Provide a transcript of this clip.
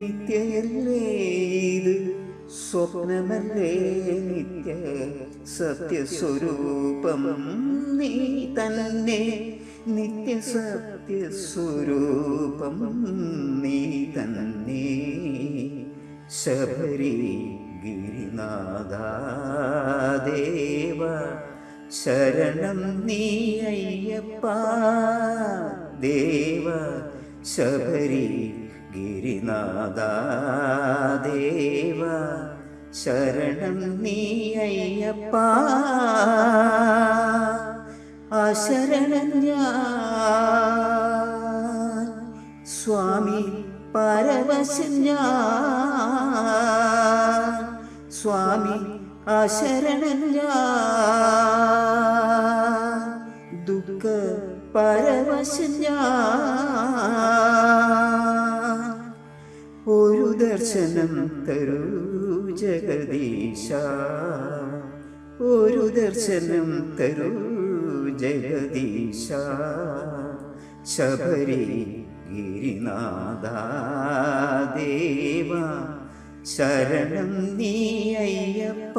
നിത്യയല്ലേ ഇത്, സ്വപ്നമല്ലേ നിത്യ സത്യസ്വരൂപം നീ തന്നെ. നിത്യസത്യസ്വരൂപം നീ തന്നെ. ശബരി ഗിരിനാഥ ദേവ ശരണം നീ അയ്യപ്പ ദേവ. ശബരി ഗിരിനാഥ ദേവ ശരണം നീ അയ്യപ്പ. അശരണം ഞാൻ സ്വാമി പരവശൻ ഞാൻ സ്വാമി. അശരണം ഞാൻ ദുഃഖ പരവശൻ ഞാൻ. ഒരു ദർശനം തരൂ ജഗദീശ, ഒരു ദർശനം തരൂ ജഗദീശ. ശബരി ഗിരിനാഥ ദേവ ശരണം നീ അയ്യപ്പ.